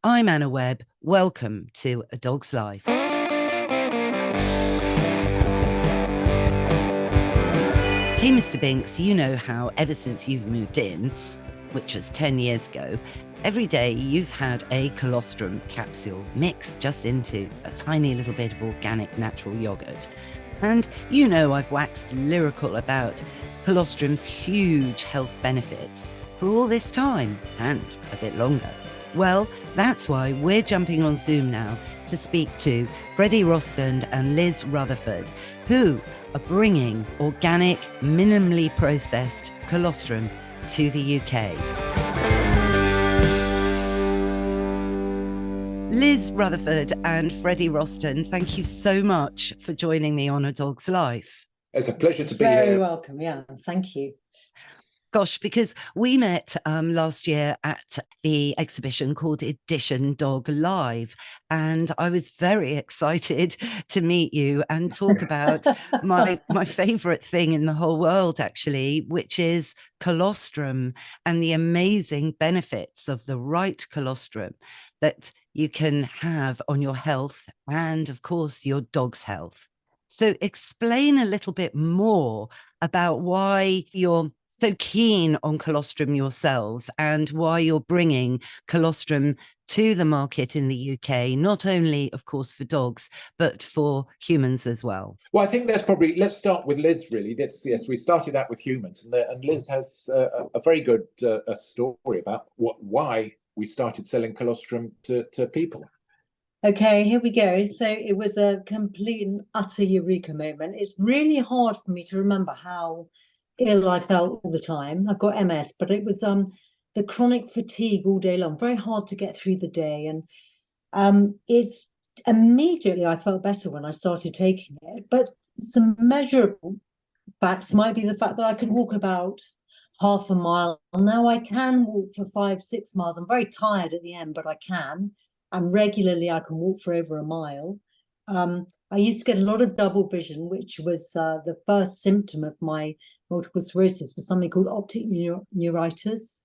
I'm Anna Webb. Welcome to A Dog's Life. Hey, Mr. Binks, you know how ever since you've moved in, which was 10 years ago, every day you've had a colostrum capsule mixed just into a tiny little bit of organic natural yogurt. And you know I've waxed lyrical about colostrum's huge health benefits for all this time and a bit longer. Well, that's why we're jumping on Zoom now to speak to Freddie, Rostand and Liz Rutherford, who are bringing organic, minimally processed colostrum to the UK. Liz Rutherford and Freddie Rostand, thank you so much for joining me on A Dog's Life. It's a pleasure to be here. Very welcome, yeah, thank you. Gosh, because we met last year at the exhibition called Edition Dog Live, and I was very excited to meet you and talk about my favourite thing in the whole world, actually, which is colostrum and the amazing benefits of the right colostrum that you can have on your health and, of course, your dog's health. So explain a little bit more about why you're so keen on colostrum yourselves and why you're bringing colostrum to the market in the UK, not only, of course, for dogs, but for humans as well. Well, I think let's start with Liz, really. Yes, we started out with humans, and Liz has a very good story about why we started selling colostrum to people. Okay, here we go. So it was a complete and utter eureka moment. It's really hard for me to remember how ill I felt all the time. I've got MS, but it was the chronic fatigue all day long, very hard to get through the day. And it's immediately I felt better when I started taking it. But some measurable facts might be the fact that I could walk about half a mile. Now I can walk for 5-6 miles. I'm very tired at the end, but I can. And regularly I can walk for over a mile. I used to get a lot of double vision, which was the first symptom of my multiple sclerosis, was something called optic neuritis.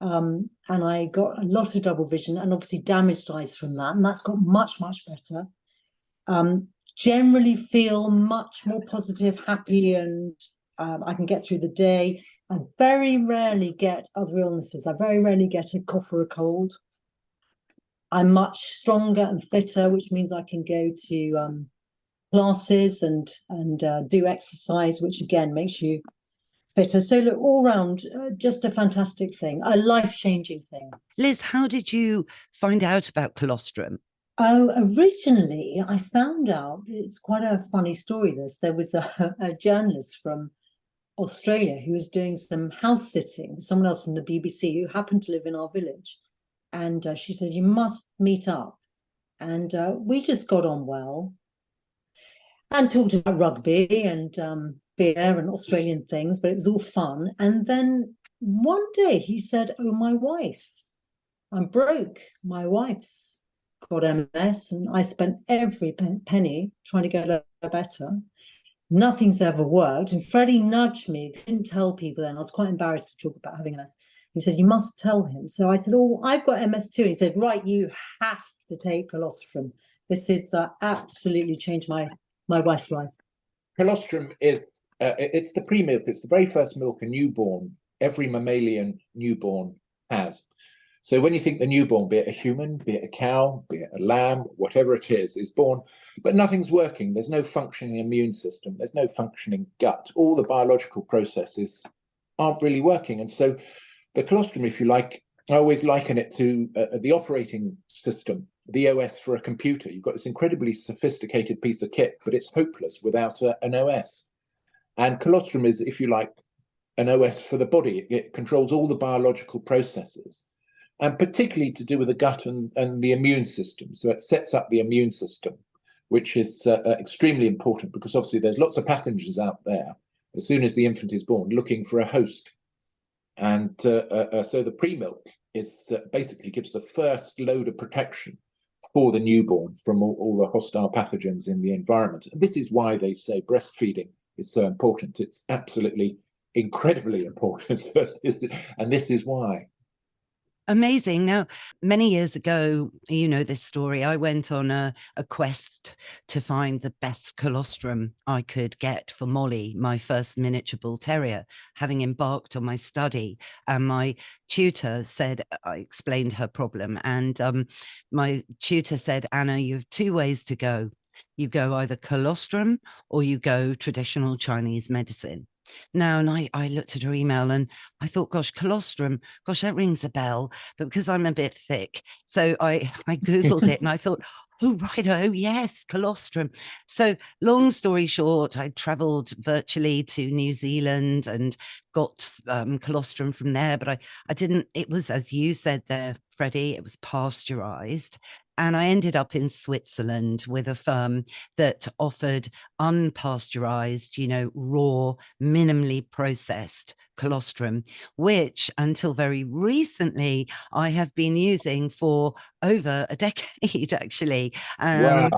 And I got a lot of double vision and obviously damaged eyes from that. And that's got much, much better. Generally feel much more positive, happy, and I can get through the day. I very rarely get other illnesses. I very rarely get a cough or a cold. I'm much stronger and fitter, which means I can go to classes and do exercise, which again makes you fitter. So look, all round, just a fantastic thing, a life-changing thing. Liz, how did you find out about colostrum? Oh, originally I found out, it's quite a funny story this, there was a journalist from Australia who was doing some house sitting, someone else from the BBC who happened to live in our village. And she said, you must meet up. And we just got on well and talked about rugby and beer and Australian things, but it was all fun. And then one day he said, oh, my wife, I'm broke. My wife's got MS and I spent every penny trying to get her better. Nothing's ever worked. And Freddie nudged me, didn't tell people then. I was quite embarrassed to talk about having MS. He said, you must tell him. So I said, oh, I've got MS too. And he said, right, you have to take colostrum. This is absolutely changed my wife's life. Colostrum is, it's the pre-milk. It's the very first milk a newborn, every mammalian newborn has. So when you think the newborn, be it a human, be it a cow, be it a lamb, whatever it is born, but nothing's working. There's no functioning immune system. There's no functioning gut. All the biological processes aren't really working. And so the colostrum, if you like, I always liken it to the operating system, the OS for a computer. You've got this incredibly sophisticated piece of kit, but it's hopeless without an OS. And colostrum is, if you like, an OS for the body. It controls all the biological processes, and particularly to do with the gut and the immune system. So it sets up the immune system, which is extremely important because obviously there's lots of pathogens out there as soon as the infant is born looking for a host. And so the pre-milk is basically gives the first load of protection for the newborn from all the hostile pathogens in the environment. And this is why they say breastfeeding is so important. It's absolutely incredibly important. And this is why. Amazing. Now, many years ago, you know this story, I went on a quest to find the best colostrum I could get for Molly, my first miniature bull terrier, having embarked on my study. And my tutor said, I explained her problem. And my tutor said, Anna, you have two ways to go. You go either colostrum or you go traditional Chinese medicine. Now, and I looked at her email and I thought, gosh, colostrum, gosh, that rings a bell. But because I'm a bit thick, so I Googled it and I thought, oh, right, oh, yes, colostrum. So long story short, I traveled virtually to New Zealand and got colostrum from there. But I didn't, it was, as you said there, Freddie, it was pasteurized. And I ended up in Switzerland with a firm that offered unpasteurized, you know, raw, minimally processed colostrum, which until very recently I have been using for over a decade, actually. Wow.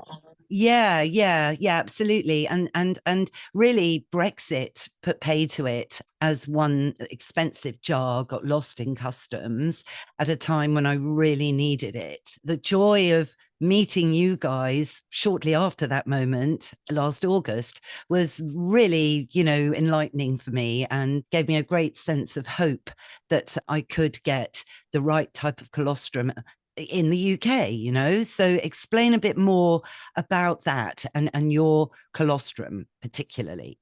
Yeah, absolutely. And really Brexit put pay to it, as one expensive jar got lost in customs at a time when I really needed it. The joy of meeting you guys shortly after that moment last August was really, you know, enlightening for me and gave me a great sense of hope that I could get the right type of colostrum in the UK, you know. So explain a bit more about that and your colostrum particularly.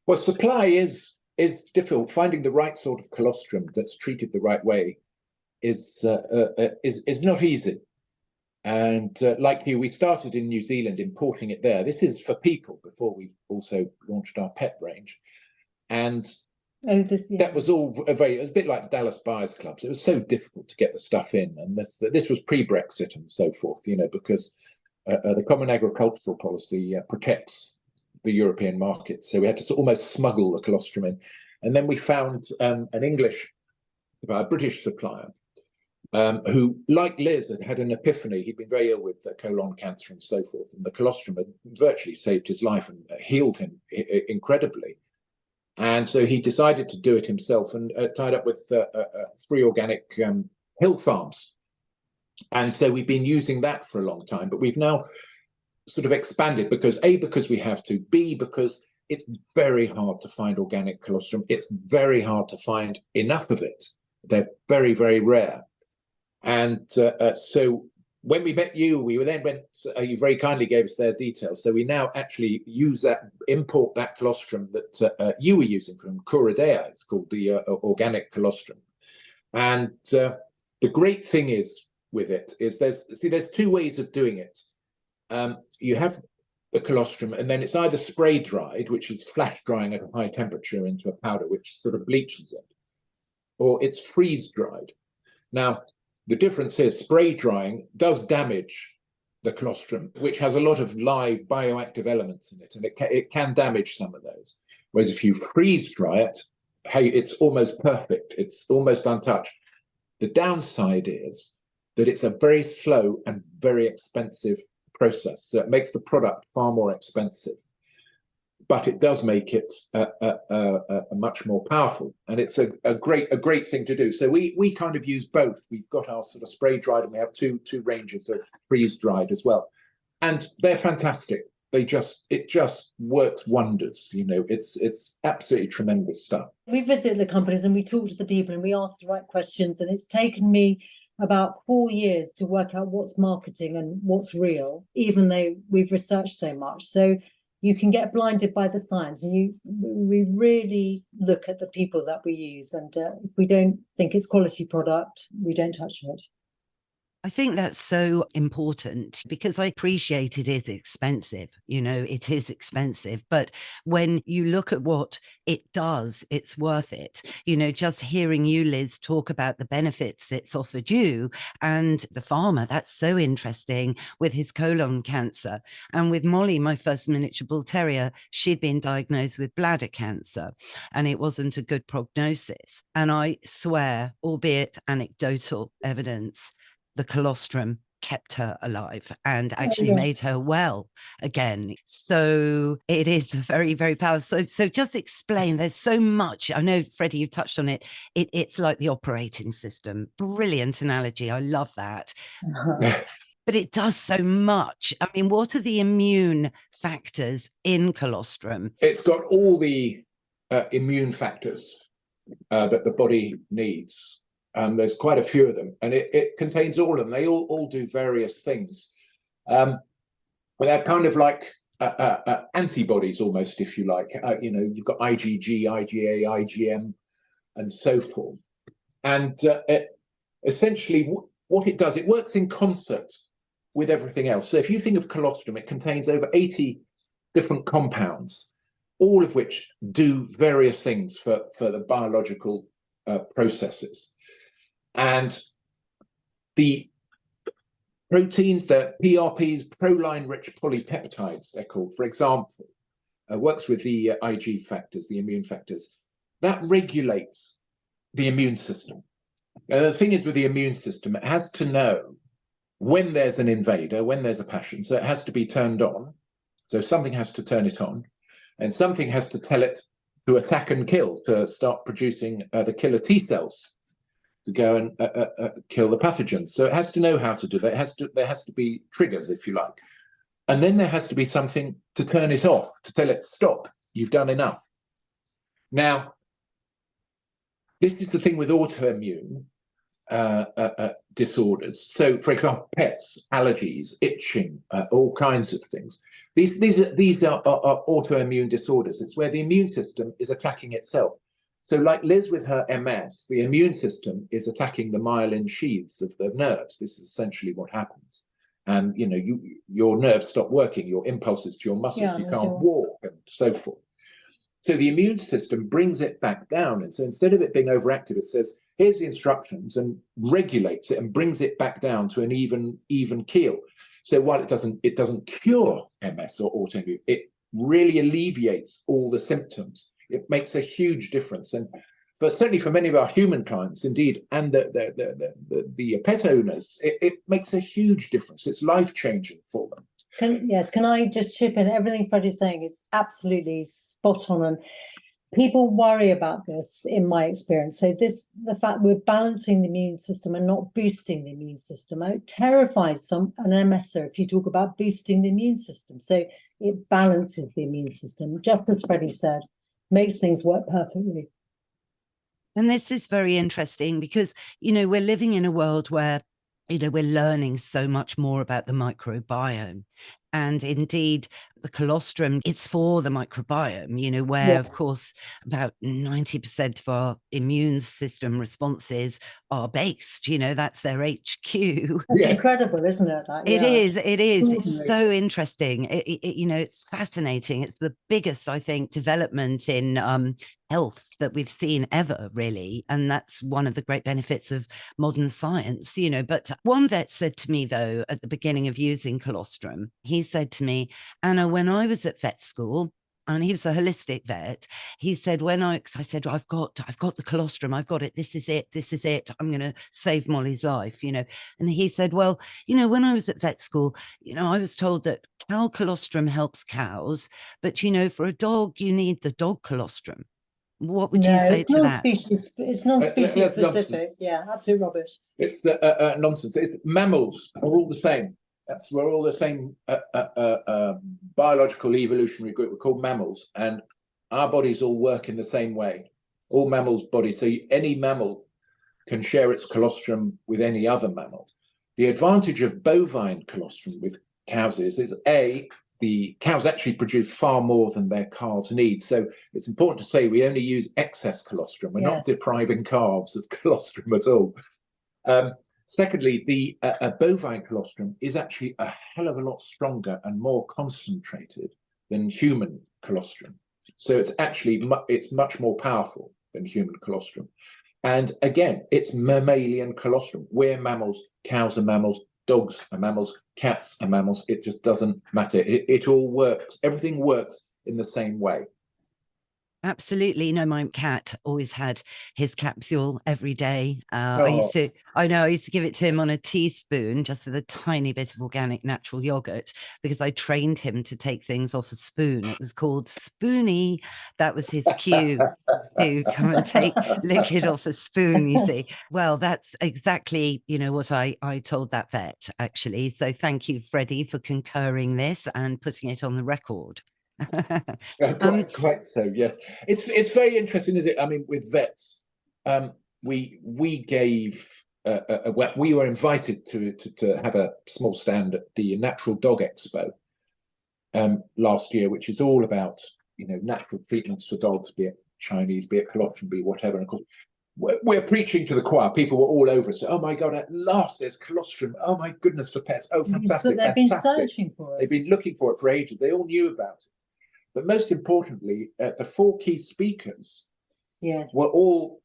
Well, supply is difficult. Finding the right sort of colostrum that's treated the right way is not easy. And like you, we started in New Zealand importing it there. This is for people before we also launched our pet range. And that was all it was a bit like Dallas Buyers Clubs. It was so difficult to get the stuff in. And this was pre-Brexit and so forth, you know, because the Common Agricultural Policy protects the European market. So we had to almost smuggle the colostrum in. And then we found a British supplier who, like Liz, had an epiphany. He'd been very ill with colon cancer and so forth. And the colostrum had virtually saved his life and healed him incredibly. And so he decided to do it himself and tied up with 3 organic hill farms. And so we've been using that for a long time, but we've now sort of expanded because A, because we have to, B, because it's very hard to find organic colostrum. It's very hard to find enough of it. They're very, very rare. And so when we met you, we then went, you very kindly gave us their details. So we now actually import that colostrum that you were using from Curadea. It's called the organic colostrum. And the great thing is with it is there's 2 ways of doing it. You have the colostrum, and then it's either spray dried, which is flash drying at a high temperature into a powder, which sort of bleaches it, or it's freeze dried. Now, the difference is spray drying does damage the colostrum, which has a lot of live bioactive elements in it, and it can damage some of those. Whereas if you freeze dry it, hey, it's almost perfect. It's almost untouched. The downside is that it's a very slow and very expensive process. So it makes the product far more expensive, but it does make it much more powerful. And it's a great thing to do. So we kind of use both. We've got our sort of spray dried, and we have two ranges of freeze dried as well. And they're fantastic. It just works wonders. You know, it's absolutely tremendous stuff. We visit the companies and we talk to the people and we ask the right questions. And it's taken me about 4 years to work out what's marketing and what's real, even though we've researched so much. So you can get blinded by the science, and we really look at the people that we use. And if we don't think it's quality product, we don't touch it. I think that's so important because I appreciate it is expensive. You know, it is expensive. But when you look at what it does, it's worth it. You know, just hearing you, Liz, talk about the benefits it's offered you and the farmer, that's so interesting with his colon cancer. And with Molly, my first miniature bull terrier, she'd been diagnosed with bladder cancer and it wasn't a good prognosis. And I swear, albeit anecdotal evidence, the colostrum kept her alive and Oh, actually yeah. made her well again. So it is very, very powerful. So just explain, there's so much. I know, Freddie, you've touched on it. It's like the operating system. Brilliant analogy. I love that. But it does so much. I mean, what are the immune factors in colostrum? It's got all the immune factors that the body needs. There's quite a few of them, and it contains all of them. They all do various things. They're kind of like antibodies, almost, if you like. You've got IgG, IgA, IgM, and so forth. And essentially, what it does, it works in concert with everything else. So if you think of colostrum, it contains over 80 different compounds, all of which do various things for the biological processes. And the proteins, the PRPs, proline-rich polypeptides, they're called, for example, works with the Ig factors, the immune factors. That regulates the immune system. Now, the thing is with the immune system, it has to know when there's an invader, when there's a pathogen, so it has to be turned on. So something has to turn it on, and something has to tell it to attack and kill, to start producing the killer T cells to go and kill the pathogens. So it has to know how to do that. There has to be triggers, if you like. And then there has to be something to turn it off, to tell it, stop, you've done enough. Now, this is the thing with autoimmune disorders. So, for example, pets, allergies, itching, all kinds of things. These are autoimmune disorders. It's where the immune system is attacking itself. So like Liz with her MS, the immune system is attacking the myelin sheaths of the nerves. This is essentially what happens. And, your nerves stop working, your impulses to your muscles, you can't walk and so forth. So the immune system brings it back down. And so instead of it being overactive, it says, here's the instructions, and regulates it and brings it back down to an even keel. So while it doesn't cure MS or autoimmune, it really alleviates all the symptoms. It makes a huge difference. And certainly for many of our human clients, indeed, and the pet owners, it makes a huge difference. It's life-changing for them. Can I just chip in? Everything Freddie's saying is absolutely spot on, and people worry about this, in my experience. So the fact we're balancing the immune system and not boosting the immune system, it terrifies an MSer if you talk about boosting the immune system. So it balances the immune system, just as Freddie said, makes things work perfectly. And this is very interesting because, we're living in a world where we're learning so much more about the microbiome. And indeed, the colostrum, it's for the microbiome, where, of course, about 90% of our immune system responses are based. That's their HQ. It's incredible, isn't it? It is. It's so interesting. It's fascinating. It's the biggest, I think, development in health that we've seen ever, really. And that's one of the great benefits of modern science, But one vet said to me, though, at the beginning of using colostrum, he said to me, Anna, when I was at vet school, and he was a holistic vet, he said, I said, I've got the colostrum, I've got it, this is it, I'm going to save Molly's life, And he said, well, when I was at vet school, I was told that cow colostrum helps cows, but, for a dog, you need the dog colostrum. What would you say to that? It's non-species specific. Yeah, absolute rubbish. It's nonsense. It's mammals are all the same. We're all the same biological evolutionary group. We're called mammals, and our bodies all work in the same way. All mammals' bodies. So any mammal can share its colostrum with any other mammal. The advantage of bovine colostrum with cows is the cows actually produce far more than their calves need. So it's important to say we only use excess colostrum. We're not depriving calves of colostrum at all. Secondly, the bovine colostrum is actually a hell of a lot stronger and more concentrated than human colostrum. So it's actually it's much more powerful than human colostrum. And again, it's mammalian colostrum. We're mammals, cows are mammals, dogs are mammals, cats are mammals. It just doesn't matter. It all works. Everything works in the same way. Absolutely. No, my cat always had his capsule every day. Oh, I used to give it to him on a teaspoon just with a tiny bit of organic natural yogurt because I trained him to take things off a spoon. It was called Spoony. That was his cue to come and lick it off a spoon, you see. Well, that's exactly, what I told that vet, actually. So thank you, Freddie, for concurring this and putting it on the record. quite so, yes. It's very interesting, is it? I mean, with vets, we gave we were invited to have a small stand at the Natural Dog Expo last year, which is all about natural treatments for dogs, be it Chinese, be it colostrum, be it whatever. And of course, we're preaching to the choir. People were all over us. Oh my God, at last there's colostrum. Oh my goodness, for pets. Oh, fantastic. They've been searching for it. They've been looking for it for ages. They all knew about it. But most importantly, the 4 key speakers were all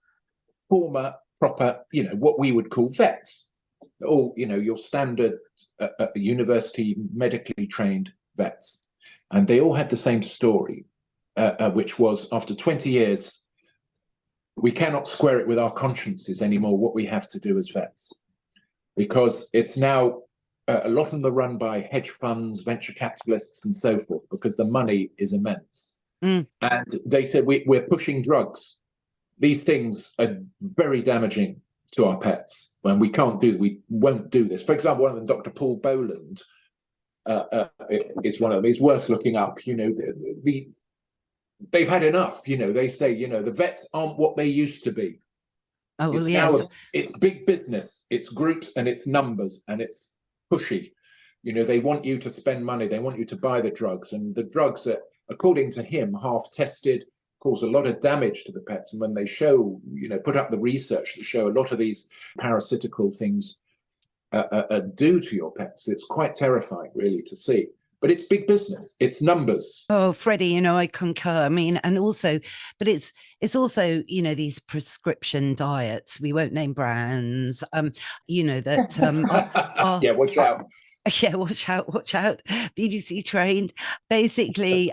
former, proper, what we would call vets. All, your standard university medically trained vets. And they all had the same story, which was after 20 years, we cannot square it with our consciences anymore, what we have to do as vets. Because it's now a lot of them are run by hedge funds, venture capitalists, and so forth, because the money is immense. And they said, we're pushing drugs. These things are very damaging to our pets, and we won't do this. For example, one of them, Dr. Paul Boland, is one of them. It's worth looking up. They've had enough. They say, the vets aren't what they used to be. Oh, well, yes. Now it's big business, it's groups, and it's numbers, and it's pushy. They want you to spend money, they want you to buy the drugs, and the drugs that, according to him, half tested, cause a lot of damage to the pets. And when they show, put up the research to show a lot of these parasitical things do to your pets, it's quite terrifying, really, to see. But it's big business, it's numbers. Oh, Freddie, I concur. I mean, and also, but it's also, these prescription diets. We won't name brands. That yeah, watch out. Yeah, watch out. BBC trained. Basically,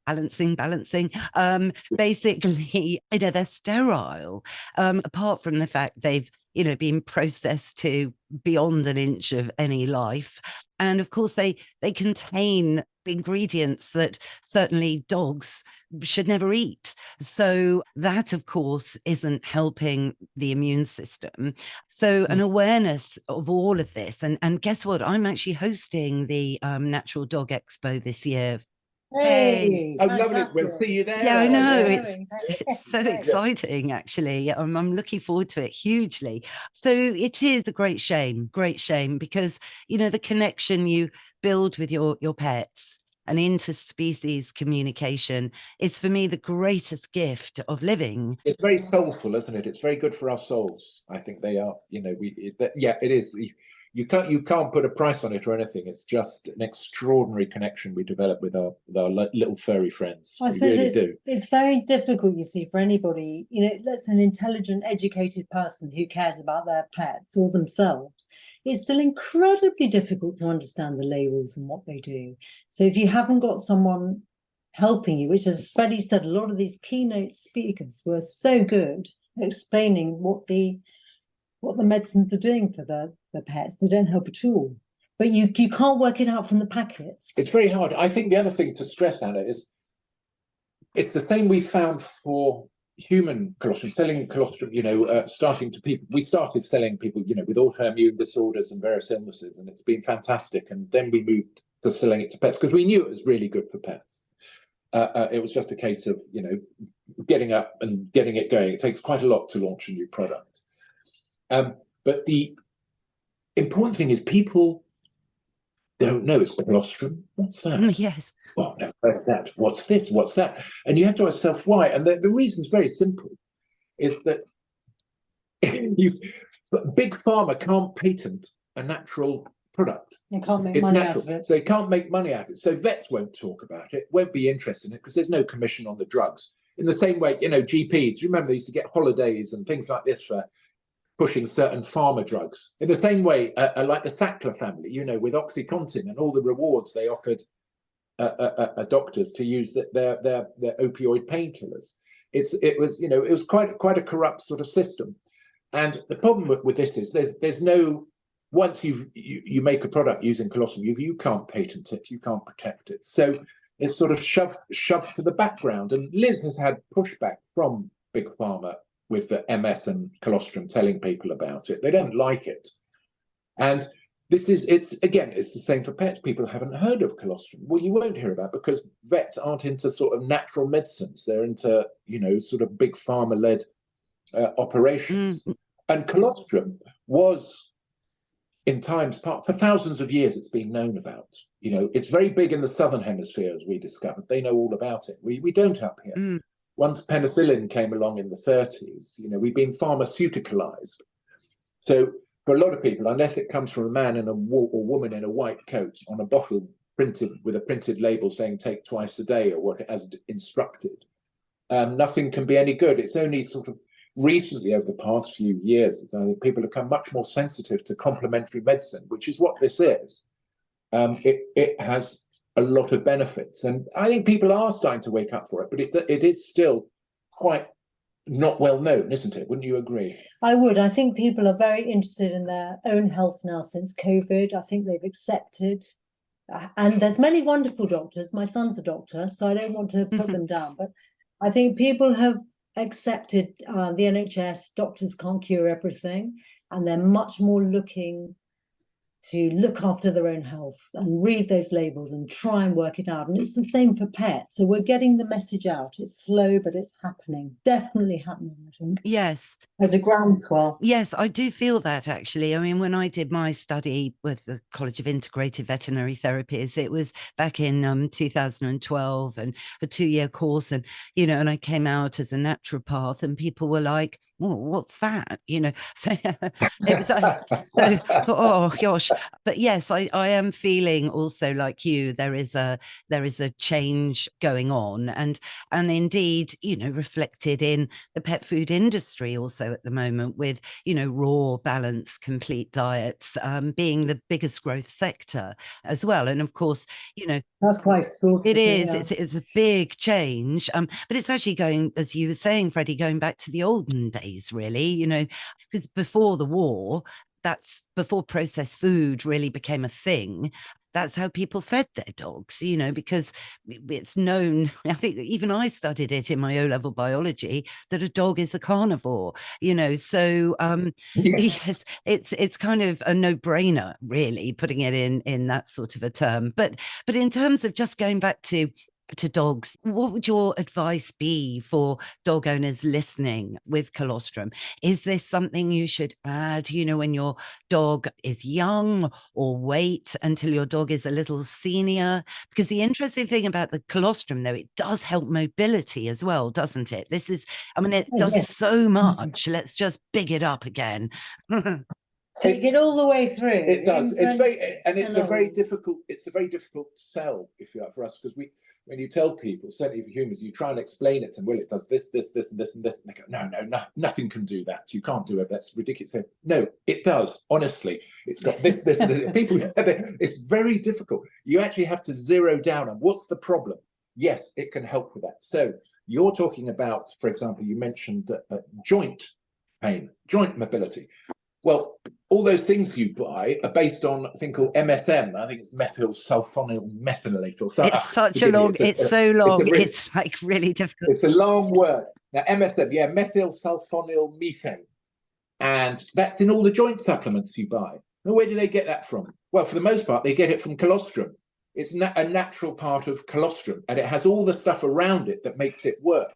balancing. Basically, they're sterile. Apart from the fact they've been processed to beyond an inch of any life. And of course, they contain ingredients that certainly dogs should never eat. So that, of course, isn't helping the immune system. So an awareness of all of this. And guess what? I'm actually hosting the Natural Dog Expo this year. Hey, oh, lovely. We'll see you there. Yeah, I know. It's so exciting, actually. I'm looking forward to it hugely. So it is a great shame, because, the connection you build with your pets and interspecies communication is, for me, the greatest gift of living. It's very soulful, isn't it? It's very good for our souls. I think they are, it is. You can't put a price on it or anything. It's just an extraordinary connection we develop with our little furry friends. We really do. It's very difficult, you see, for anybody. Let's say an intelligent, educated person who cares about their pets or themselves. It's still incredibly difficult to understand the labels and what they do. So if you haven't got someone helping you, which, as Freddie said, a lot of these keynote speakers were so good at explaining what the medicines are doing for the pets. They don't help at all. But you can't work it out from the packets. It's very hard. I think the other thing to stress, Anna, is it's the same we found for human colostrum, selling colostrum, starting to people. We started selling people, with autoimmune disorders and various illnesses, and it's been fantastic. And then we moved to selling it to pets because we knew it was really good for pets. It was just a case of, getting up and getting it going. It takes quite a lot to launch a new product. But the important thing is people don't know. It's colostrum. What's that? Yes. Oh, no, that. What's this? What's that? And you have to ask yourself why. And the reason's very simple, is that big pharma can't patent a natural product. They can't make money out of it. So they can't make money out of it. So vets won't talk about it, won't be interested in it, because there's no commission on the drugs. In the same way, GPs, do you remember they used to get holidays and things like this for pushing certain pharma drugs? In the same way, like the Sackler family, with OxyContin and all the rewards they offered doctors to use their opioid painkillers. It was quite a corrupt sort of system. And the problem with this is there's no, once you make a product using colostrum, you can't patent it, you can't protect it. So it's sort of shoved to the background. And Liz has had pushback from Big Pharma with the MS and colostrum, telling people about it. They don't like it. And it's the same for pets. People haven't heard of colostrum. Well, you won't hear about it because vets aren't into sort of natural medicines. They're into, sort of Big Pharma-led operations. And colostrum was, in times past, for thousands of years, it's been known about. It's very big in the southern hemisphere, as we discovered. They know all about it. We don't up here. Once penicillin came along in the 30s, we've been pharmaceuticalized. So for a lot of people, unless it comes from a man or woman in a white coat on a bottle printed with a printed label saying take twice a day or what as instructed, nothing can be any good. It's only sort of recently, over the past few years, I think people have become much more sensitive to complementary medicine, which is what this is. It has a lot of benefits, and I think people are starting to wake up for it, but it is still quite not well known, isn't it? Wouldn't you agree? I would. I think people are very interested in their own health now since COVID. I think they've accepted, and there's many wonderful doctors. My son's a doctor, so I don't want to put them down, but I think people have accepted the NHS. Doctors can't cure everything, and they're much more looking to look after their own health and read those labels and try and work it out. And it's the same for pets. So we're getting the message out. It's slow, but it's happening. Definitely happening, I think. Yes. There's a groundswell. Yes, I do feel that, actually. I mean, when I did my study with the College of Integrated Veterinary Therapies, it was back in 2012 and a 2-year course. And, and I came out as a naturopath and people were like, oh, what's that? So it was oh gosh. But yes, I am feeling also like you, there is a change going on, and indeed, reflected in the pet food industry also at the moment with, raw, balanced, complete diets being the biggest growth sector as well. And of course, that's quite extraordinary. It is. It's a big change. But it's actually going, as you were saying, Freddie, going back to the olden days, really, because before the war, that's before processed food really became a thing. That's how people fed their dogs, because it's known, I think even I studied it in my O-level biology, that a dog is a carnivore, so yes, it's kind of a no-brainer, really, putting it in that sort of a term. But in terms of just going back to dogs, what would your advice be for dog owners listening with colostrum? Is this something you should add, when your dog is young, or wait until your dog is a little senior? Because the interesting thing about the colostrum, though, it does help mobility as well, doesn't it? It does so much. Let's just big it up again. Take it all the way through. It does. It's a very difficult sell, if you like, for us, because when you tell people, certainly for humans, you try and explain it to them, well, it does this, this, this, and this, and this, and they go, no, nothing can do that. You can't do it. That's ridiculous. So, no, it does. Honestly, it's got this, this, this. People, it's very difficult. You actually have to zero down on what's the problem. Yes, it can help with that. So you're talking about, for example, you mentioned joint pain, joint mobility. Well, all those things you buy are based on a thing called MSM. I think it's methyl sulfonyl methylated. It's such a long, it's so long, it's like really difficult. It's a long word. Now, MSM, methyl sulfonyl methane. And that's in all the joint supplements you buy. Now, where do they get that from? Well, for the most part, they get it from colostrum. It's a natural part of colostrum, and it has all the stuff around it that makes it work.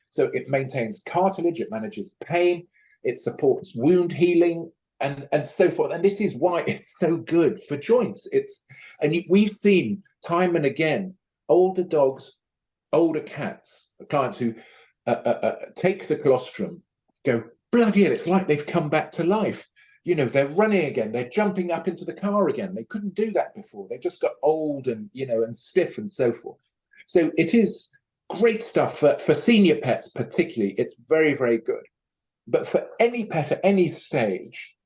So it maintains cartilage, it manages pain, it supports wound healing, and so forth. And this is why it's so good for joints. We've seen time and again older dogs, older cats, clients who take the colostrum, go, bloody hell, it's like they've come back to life. They're running again, they're jumping up into the car again. They couldn't do that before. They just got old and and stiff and so forth. So it is great stuff for senior pets particularly. It's very, very good. But for any pet at any stage,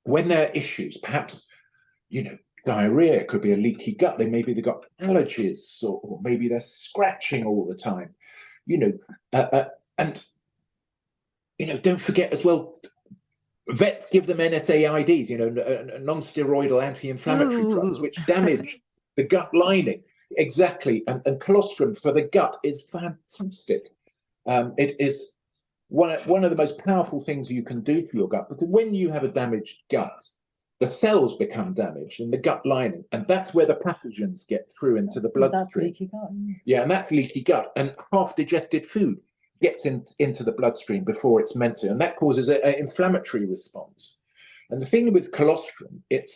when there are issues, perhaps, diarrhea, it could be a leaky gut. Maybe they've got allergies, or maybe they're scratching all the time. And don't forget as well, vets give them NSAIDs, non-steroidal anti-inflammatory drugs, Ooh. which damage the gut lining. Exactly. And colostrum for the gut is fantastic. It is one of the most powerful things you can do for your gut, because when you have a damaged gut, the cells become damaged in the gut lining, and that's where the pathogens get through into the bloodstream. That's leaky gut. Yeah, and that's leaky gut, and half-digested food gets into the bloodstream before it's meant to, and that causes an inflammatory response. And the thing with colostrum, it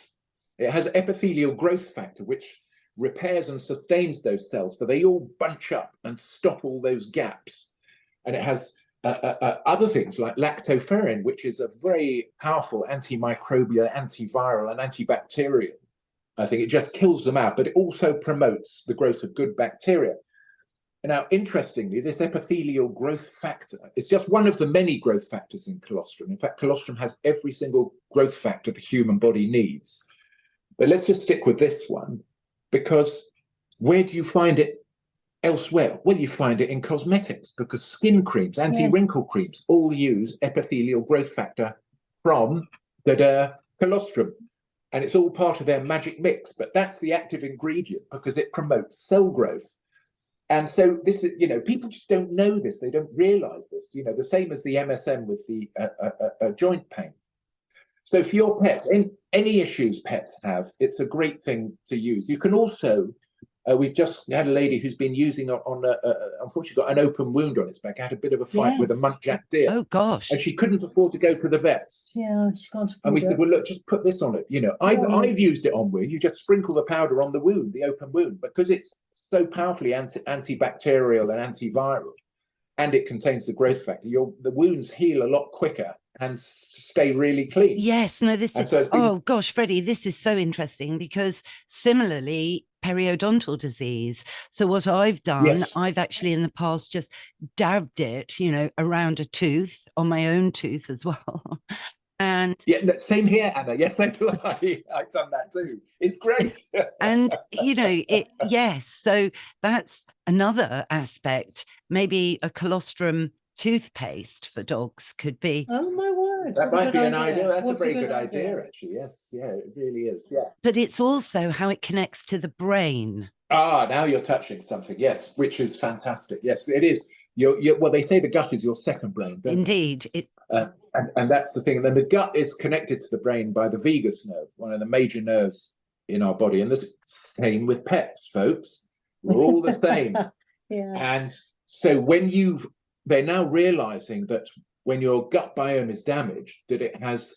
has epithelial growth factor, which repairs and sustains those cells, so they all bunch up and stop all those gaps. And it has other things like lactoferrin, which is a very powerful antimicrobial, antiviral, and antibacterial. I think it just kills them out, but it also promotes the growth of good bacteria. Now, interestingly, this epithelial growth factor is just one of the many growth factors in colostrum. In fact, colostrum has every single growth factor the human body needs. But let's just stick with this one, because where do you find it elsewhere? Well, you find it in cosmetics, because skin creams, anti-wrinkle creams, all use epithelial growth factor from the colostrum. And it's all part of their magic mix, but that's the active ingredient because it promotes cell growth. And so this is, people just don't know this. They don't realize this, the same as the MSM with the joint pain. So for your pets, any issues pets have, it's a great thing to use. You can also, we've just had a lady who's been using unfortunately got an open wound on its back, had a bit of a fight with a muntjac deer. Oh, gosh. And she couldn't afford to go to the vets. Yeah, she can't afford it. And we said, well, look, just put this on it. I've used it on wound. You just sprinkle the powder on the wound, the open wound, because it's so powerfully antibacterial and antiviral, and it contains the growth factor. The wounds heal a lot quicker and stay really clean. Yes, no, this is, oh gosh, Freddie, this is so interesting, because similarly, periodontal disease. So what I've done, I've actually in the past just dabbed it, around a tooth, on my own tooth as well. And yeah, same here, Anna. Yes, I've done that too. It's great. And yes, so that's another aspect. Maybe a colostrum toothpaste for dogs could be. Oh my word, that might be an idea. That's a very good idea, actually. Yes, yeah, it really is. Yeah, but it's also how it connects to the brain. Now you're touching something. Yes, which is fantastic. Yes, it is. Well, they say the gut is your second brain. Indeed, and that's the thing. And then the gut is connected to the brain by the vagus nerve, one of the major nerves in our body. And the same with pets, folks. We're all the same. Yeah. And so they're now realizing that when your gut biome is damaged, that it has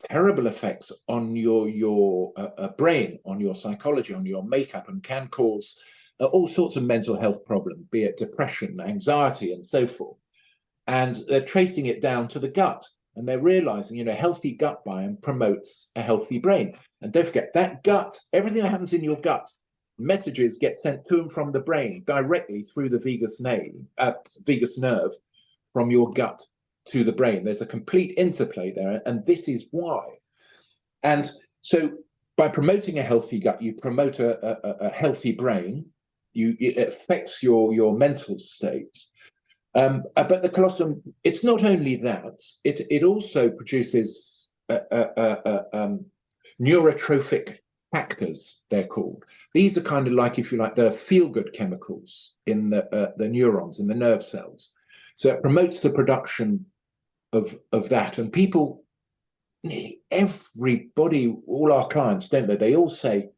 terrible effects on your brain, on your psychology, on your makeup, and can cause all sorts of mental health problems, be it depression, anxiety, and so forth. And they're tracing it down to the gut, and they're realizing, healthy gut biome promotes a healthy brain. And don't forget that gut, everything that happens in your gut, messages get sent to and from the brain directly through the vagus nerve from your gut to the brain. There's a complete interplay there, and this is why. And so by promoting a healthy gut, you promote a healthy brain. It affects your mental state. But the colostrum, it's not only that, it also produces neurotrophic factors, they're called. These are kind of like, if you like, the feel-good chemicals in the neurons, in the nerve cells. So it promotes the production of that. And people, everybody, all our clients, don't they? They all say,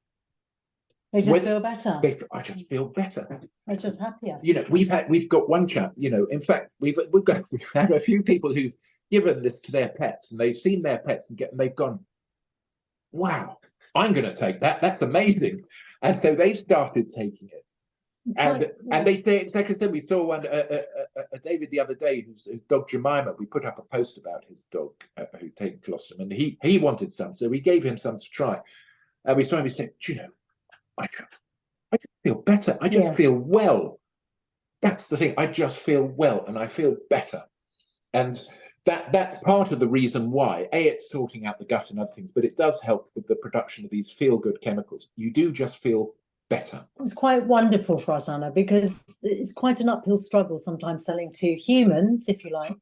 they just feel better. I just feel better. They're just happier. We've got one chap, in fact, we've had a few people who've given this to their pets, and they've seen their pets and they've gone, wow, I'm going to take that. That's amazing. And so they started taking it. And they say, it's like I said, we saw one, David the other day, whose dog Jemima, we put up a post about his dog who'd taken colostrum, and he wanted some. So we gave him some to try. And we saw him, we said, I just feel better. I just feel well. That's the thing. I just feel well, and I feel better. And that's part of the reason why. It's sorting out the gut and other things, but it does help with the production of these feel-good chemicals. You do just feel better. It's quite wonderful for us, Anna, because it's quite an uphill struggle sometimes selling to humans, if you like.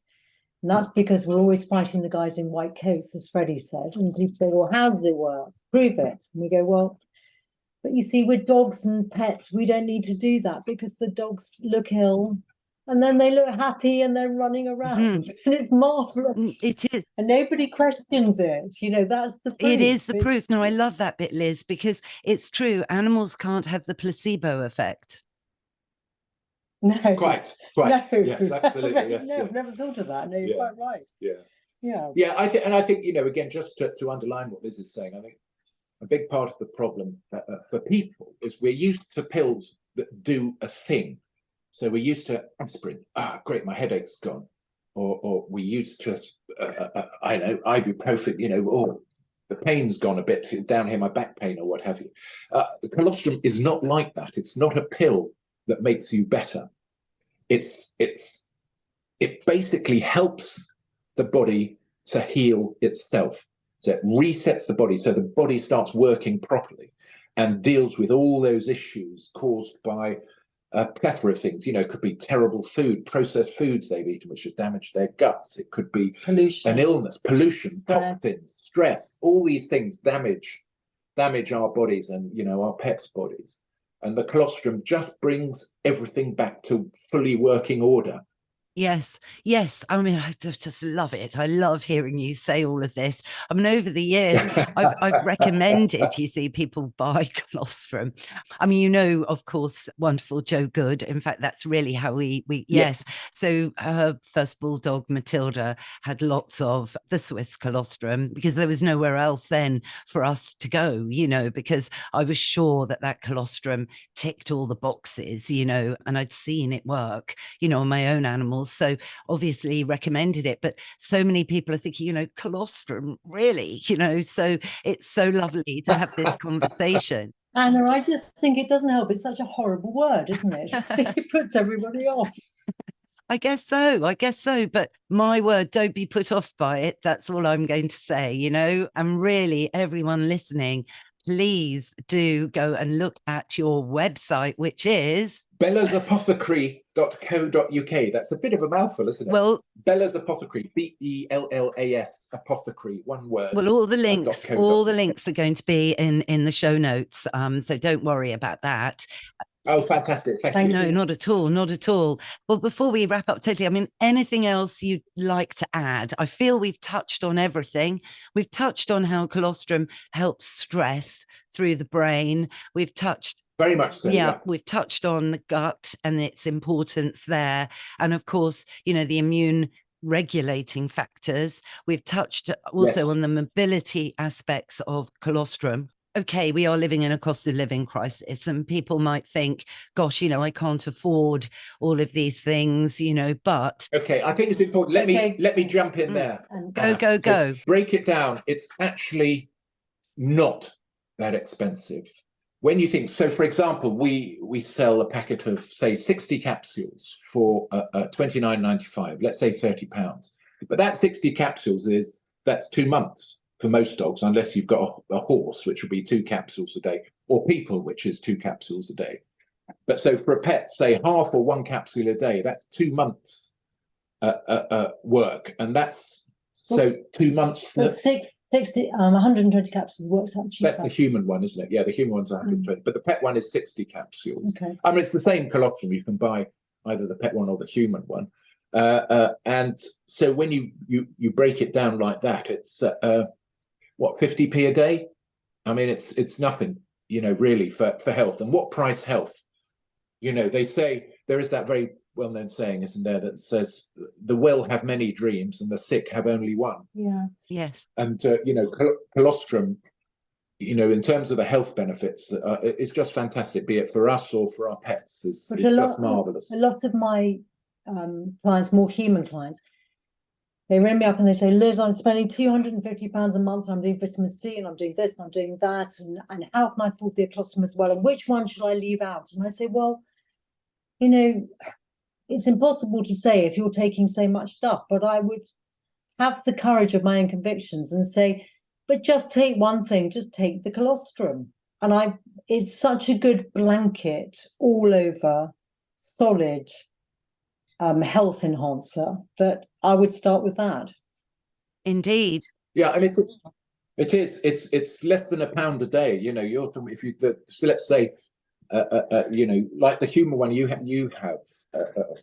And that's because we're always fighting the guys in white coats, as Freddie said. And people say, well, how does it work? Prove it. And we go, well, but you see, with dogs and pets, we don't need to do that because the dogs look ill and then they look happy and they're running around. And it's marvellous. It is. And nobody questions it. You know, that's the proof. It is the proof. No, I love that bit, Liz, because it's true. Animals can't have the placebo effect. No. Quite. No. Yes, absolutely. Yes, no, I've never thought of that. No, you're quite right. Yeah. I think, you know, again, just to underline what Liz is saying, I think a big part of the problem for people is we're used to pills that do a thing. So we're used to aspirin. Great, my headache's gone. Or we used to, I know, ibuprofen, you know, or the pain's gone a bit down here, my back pain or what have you. The colostrum is not like that. It's not a pill that makes you better. It basically helps the body to heal itself. So it resets the body, so the body starts working properly and deals with all those issues caused by a plethora of things. You know, it could be terrible food, processed foods they've eaten, which has damaged their guts. It could be pollution, an illness, pollution, toxins, stress. All these things damage our bodies and, you know, our pets' bodies. And the colostrum just brings everything back to fully working order. Yes. I mean, I just love it. I love hearing you say all of this. I mean, over the years, I've recommended, you see, people buy colostrum. I mean, you know, of course, wonderful Joe Good. In fact, that's really how we yes. So her first bulldog, Matilda, had lots of the Swiss colostrum because there was nowhere else then for us to go, you know, because I was sure that colostrum ticked all the boxes, you know, and I'd seen it work, you know, on my own animals. So obviously recommended it, but so many people are thinking, you know, colostrum, really, you know, so it's so lovely to have this conversation. Anna, I just think it doesn't help. It's such a horrible word, isn't it? It puts everybody off. I guess so. But my word, don't be put off by it. That's all I'm going to say, you know, and really everyone listening, please do go and look at your website, which is bellasapothecary.co.uk. That's a bit of a mouthful, isn't it? Well, Bella's Apothecary, BELLAS Apothecary, one word. Well, all the links are going to be in the show notes. So don't worry about that. Oh, fantastic. Thank you. No, not at all. Well, before we wrap up totally, I mean, anything else you'd like to add? I feel we've touched on everything. We've touched on how colostrum helps stress through the brain. We've touched very much so. Yeah, we've touched on the gut and its importance there. And of course, you know, the immune regulating factors. We've touched also on the mobility aspects of colostrum. Okay, we are living in a cost of living crisis and people might think, gosh, you know, I can't afford all of these things, you know, but... Okay, I think it's important. Let me jump in there. Go. Break it down. It's actually not that expensive. When you think, so for example, we sell a packet of, say, 60 capsules for $29.95, let's say £30. But that 60 capsules that's 2 months. For most dogs, unless you've got a horse, which will be 2 capsules a day, or people, which is 2 capsules a day. But so for a pet, say half or 1 capsule a day, that's 2 months work, and that's so 2 months. So 120 capsules works out cheaper. That's the human one, isn't it? Yeah, the human one's 120, but the pet one is 60 capsules. Okay. I mean, it's the same colostrum. You can buy either the pet one or the human one, and so when you break it down like that, it's what, 50p a day? I mean, it's nothing, you know, really for health. And what price health? You know, they say there is that very well-known saying, isn't there, that says the well have many dreams and the sick have only one. Yeah. Yes. And you know, colostrum, you know, in terms of the health benefits, it's just fantastic. Be it for us or for our pets, it's just marvelous. A lot of my clients, more human clients, they ring me up and they say, Liz, I'm spending £250 a month and I'm doing vitamin C and I'm doing this and I'm doing that. And how can I afford the colostrum as well? And which one should I leave out? And I say, well, you know, it's impossible to say if you're taking so much stuff, but I would have the courage of my own convictions and say, but just take one thing, just take the colostrum. And it's such a good blanket all over, solid health enhancer, that I would start with that. Indeed. Yeah, and it's less than £1 a day. You know, you're talking, if you so let's say you know, like the human one you have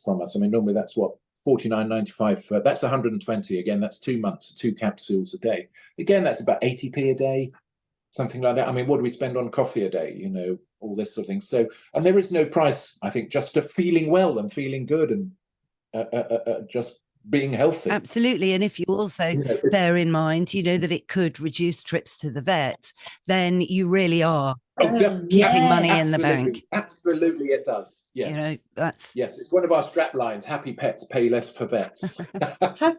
from us. I mean, normally that's what, 49.95. That's 120. Again, that's 2 months, 2 capsules a day. Again, that's about 80p a day, something like that. I mean, what do we spend on coffee a day? You know, all this sort of thing. So, and there is no price, I think, just to feeling well and feeling good and just being healthy. Absolutely. And if you also bear in mind, you know, that it could reduce trips to the vet, then you really are keeping money in the bank. Absolutely, it does. Yes. You know, that's... Yes, it's one of our strap lines. Happy pets pay less for vets. Have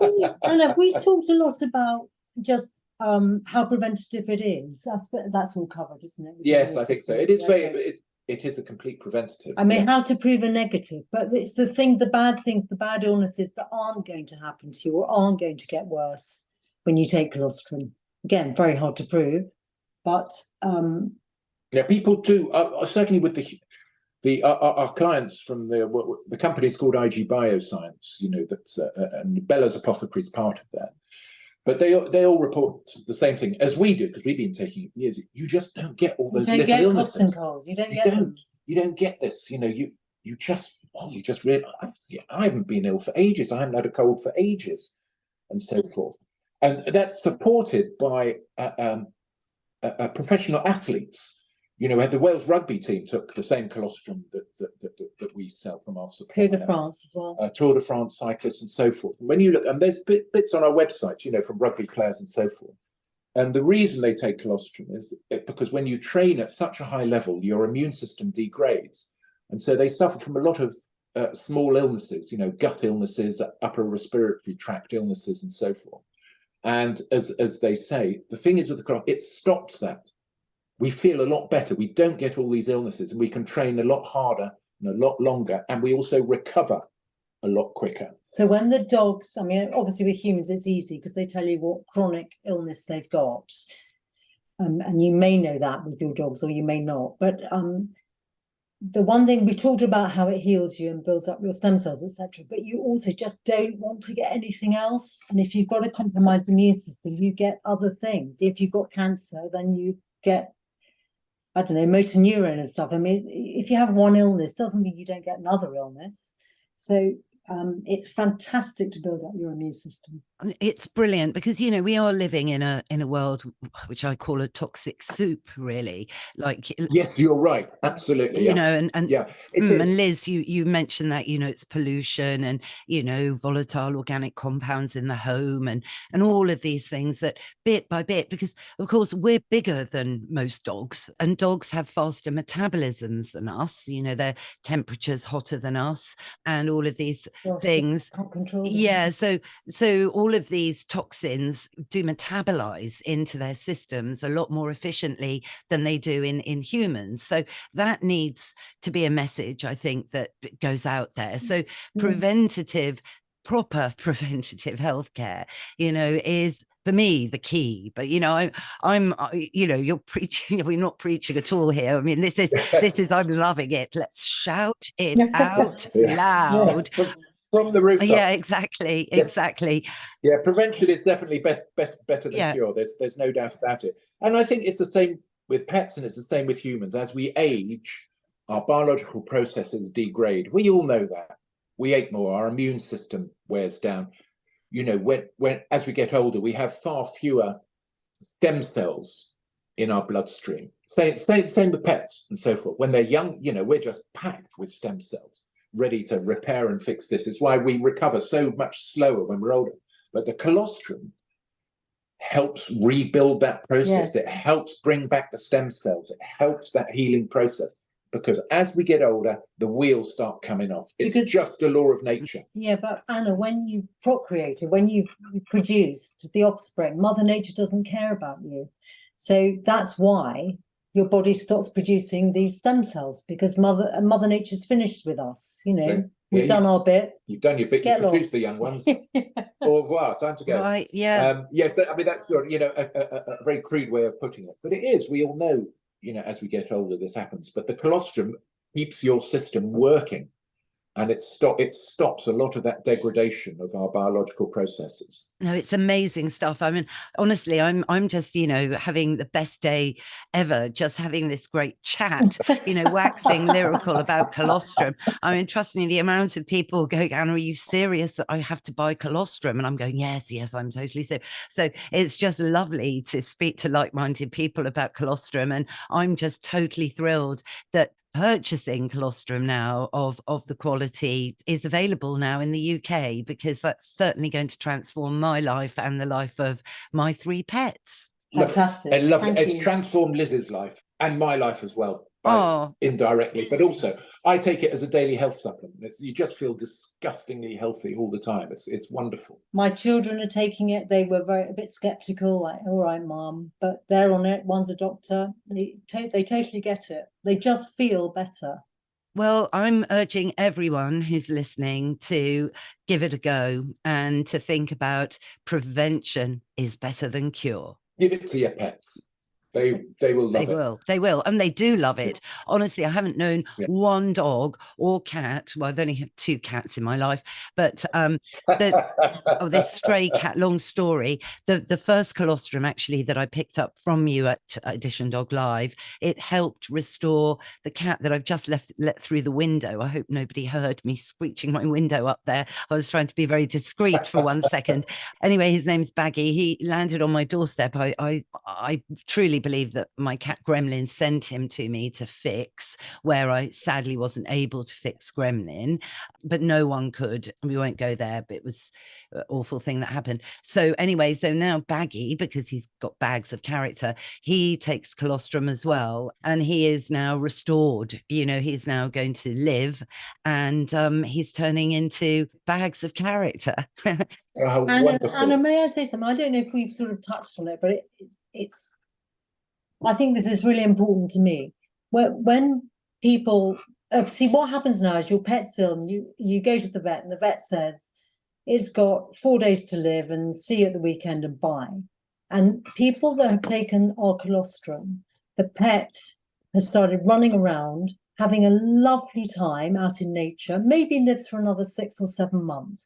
we talked a lot about just how preventative it is? That's all covered, isn't it? Yes, I think so. It is very... It is a complete preventative. I mean, how to prove a negative, but it's the bad things, the bad illnesses that aren't going to happen to you or aren't going to get worse when you take colostrum. Again, very hard to prove, but yeah, people do. Certainly with our clients from the company is called IG Bioscience. You know, that's and Bella's Apothecary is part of that. But they all report the same thing as we do, because we've been taking it for years. You just don't get all those little illnesses. You don't get coughs and colds. You don't get this. You know, you just realize, I haven't been ill for ages. I haven't had a cold for ages, and so forth. And that's supported by professional athletes. You know, the Wales rugby team took the same colostrum that we sell from our supply. Tour de France as well. Tour de France cyclists and so forth. And when you look, and there's bits on our website, you know, from rugby players and so forth. And the reason they take colostrum is because when you train at such a high level, your immune system degrades. And so they suffer from a lot of small illnesses, you know, gut illnesses, upper respiratory tract illnesses and so forth. And as they say, the thing is with the colostrum, it stops that. We feel a lot better. We don't get all these illnesses, and we can train a lot harder and a lot longer, and we also recover a lot quicker. So when the dogs, I mean, obviously with humans it's easy because they tell you what chronic illness they've got, and you may know that with your dogs or you may not. But the one thing we talked about, how it heals you and builds up your stem cells, etc. But you also just don't want to get anything else. And if you've got a compromised immune system, you get other things. If you've got cancer, then you get, I don't know, motor neuron and stuff. I mean, if you have one illness, doesn't mean you don't get another illness. So it's fantastic to build up your immune system. It's brilliant because, you know, we are living in a world which I call a toxic soup, really. Like, yes, you're right, absolutely. You know, and yeah, and Liz, you mentioned that, you know, it's pollution and, you know, volatile organic compounds in the home and all of these things that bit by bit, because of course we're bigger than most dogs, and dogs have faster metabolisms than us. You know, their temperature's hotter than us, and all of these things. Yeah, so all of these toxins do metabolize into their systems a lot more efficiently than they do in humans. So that needs to be a message, I think, that goes out there. So proper preventative healthcare, you know, is for me the key. But, you know, I'm you know, you're preaching, we're not preaching at all here. I mean, this is I'm loving it. Let's shout it out loud. From the rooftop. Yeah, exactly. Yeah, prevention is definitely better than cure. There's no doubt about it. And I think it's the same with pets, and it's the same with humans. As we age, our biological processes degrade. We all know that. We ate more, our immune system wears down. You know, when as we get older, we have far fewer stem cells in our bloodstream. Same with pets and so forth. When they're young, you know, we're just packed with stem cells, ready to repair and fix this. It's why we recover so much slower when we're older. But the colostrum helps rebuild that process. It helps bring back the stem cells. It helps that healing process. Because as we get older, the wheels start coming off. It's just the law of nature. Yeah, but Anna, when you've procreated, when you've produced the offspring, Mother Nature doesn't care about you. So that's why your body stops producing these stem cells, because Mother Nature's finished with us, you know. We've done our bit. You've done your bit. Get You've produced lost. the young ones. Au revoir. Time to go. Right, yeah. Yes, I mean, that's sort of, a very crude way of putting it. But it is. We all know, as we get older, this happens. But the colostrum keeps your system working. And it stops a lot of that degradation of our biological processes. No, it's amazing stuff. I mean, honestly, I'm just, having the best day ever, just having this great chat, waxing lyrical about colostrum. I mean, trust me, the amount of people going, Anna, are you serious that I have to buy colostrum? And I'm going, yes, I'm totally serious. So it's just lovely to speak to like-minded people about colostrum. And I'm just totally thrilled that purchasing colostrum now of the quality is available now in the UK, because that's certainly going to transform my life and the life of my 3 pets. Fantastic. I love it. It's transformed Liz's life and my life as well, indirectly. But also, I take it as a daily health supplement. You just feel disgustingly healthy all the time. It's wonderful. My children are taking it. They were a bit skeptical, like, all right, Mom, but they're on it. One's a doctor. They totally get it. They just feel better. Well, I'm urging everyone who's listening to give it a go and to think about prevention is better than cure. Give it to your pets. They will love it. They will. And they do love it. Honestly, I haven't known one dog or cat. Well, I've only had 2 cats in my life, but this stray cat, long story. The first colostrum actually that I picked up from you at Edition Dog Live, it helped restore the cat that I've just let through the window. I hope nobody heard me screeching my window up there. I was trying to be very discreet for 1 second. Anyway, his name's Baggy. He landed on my doorstep. I truly believe that my cat Gremlin sent him to me to fix, where I sadly wasn't able to fix Gremlin, but no one could. We won't go there, but it was an awful thing that happened. So anyway, so now Baggy, because he's got bags of character, he takes colostrum as well, and he is now restored. He's now going to live, and he's turning into bags of character. Oh, wonderful. Anna, may I say something? I don't know if we've sort of touched on it, but it's I think this is really important to me. When people see what happens now is your pet's ill and you go to the vet and the vet says it's got 4 days to live and see you at the weekend and bye. And people that have taken our colostrum, the pet has started running around, having a lovely time out in nature, maybe lives for another 6 or 7 months.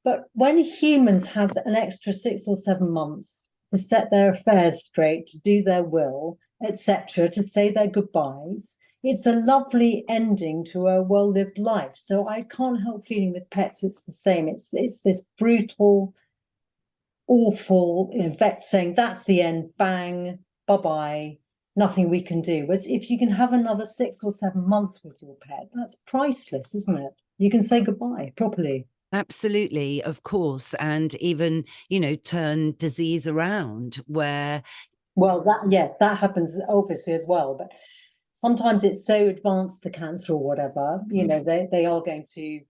But when humans have an extra 6 or 7 months to set their affairs straight, to do their will, etc., to say their goodbyes, it's a lovely ending to a well-lived life. So I can't help feeling with pets it's the same. It's this brutal, awful vet saying that's the end, bang, bye-bye, nothing we can do. Whereas if you can have another 6 or 7 months with your pet, that's priceless, isn't it? You can say goodbye properly. Absolutely, of course. And even, turn disease around where... Well, that happens obviously as well. But sometimes it's so advanced, the cancer or whatever, they are going to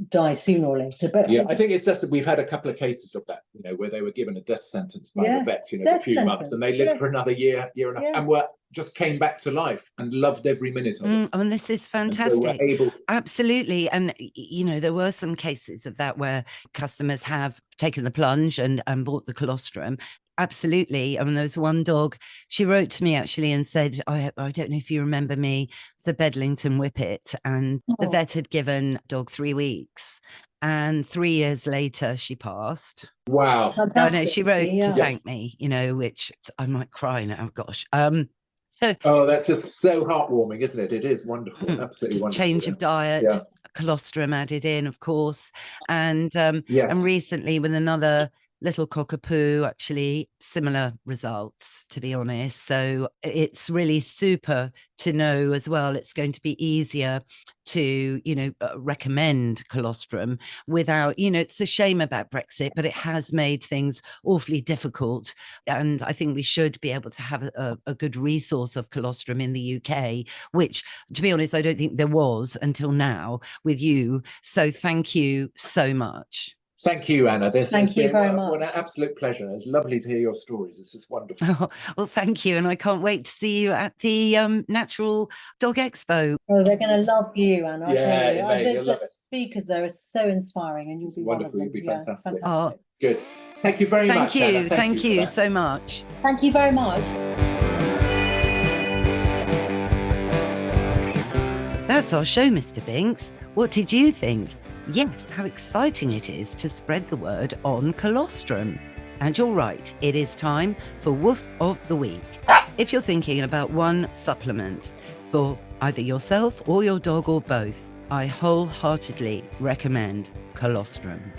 die sooner or later. But I think it's just that we've had a couple of cases of that, where they were given a death sentence by the vet, for a few months, and they lived for another year and a half, and just came back to life and loved every minute of it. And this is fantastic. So absolutely. And there were some cases of that where customers have taken the plunge and bought the colostrum. Absolutely. I mean, there was one dog, she wrote to me actually and said, I don't know if you remember me, it's a Bedlington Whippet, and the vet had given dog 3 weeks, and 3 years later she passed. Wow. Oh, no, she wrote to thank me, which I might cry now, gosh. That's just so heartwarming, isn't it? It is wonderful. Absolutely wonderful. Change of diet, colostrum added in, of course. And recently with another little cockapoo, actually similar results, to be honest. So it's really super to know as well. It's going to be easier to, recommend colostrum without, it's a shame about Brexit, but it has made things awfully difficult. And I think we should be able to have a good resource of colostrum in the UK, which, to be honest, I don't think there was until now with you. So thank you so much. Thank you, Anna. Thank you very much. An absolute pleasure. It's lovely to hear your stories. This is wonderful. Oh, well, thank you. And I can't wait to see you at the Natural Dog Expo. Oh, they're going to love you, Anna. I tell you. You'll love it. speakers there are so inspiring, and you'll be one of Wonderful, them. you'll be Yeah, fantastic. fantastic. Good. Thank you very much, Anna. Thank for you that. so much. Thank you very much. That's our show, Mr. Binks. What did you think? Yes, how exciting it is to spread the word on colostrum. And you're right, it is time for Woof of the Week. If you're thinking about one supplement for either yourself or your dog or both, I wholeheartedly recommend colostrum.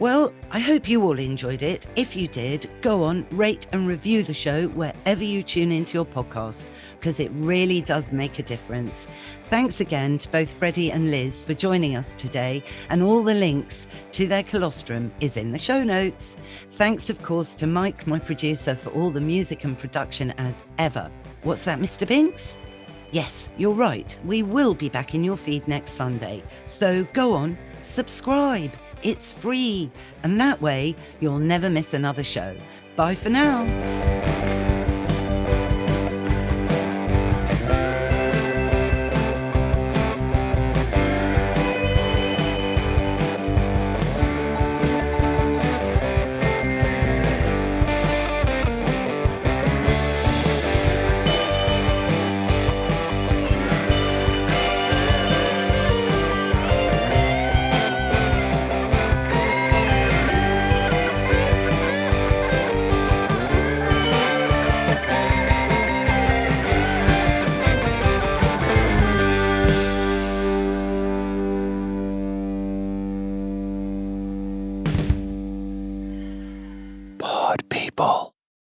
Well, I hope you all enjoyed it. If you did, go on, rate and review the show wherever you tune into your podcasts, because it really does make a difference. Thanks again to both Freddie and Liz for joining us today, and all the links to their colostrum is in the show notes. Thanks, of course, to Mike, my producer, for all the music and production as ever. What's that, Mr. Binks? Yes, you're right. We will be back in your feed next Sunday. So go on, subscribe. It's free, and that way you'll never miss another show. Bye for now. Pod people.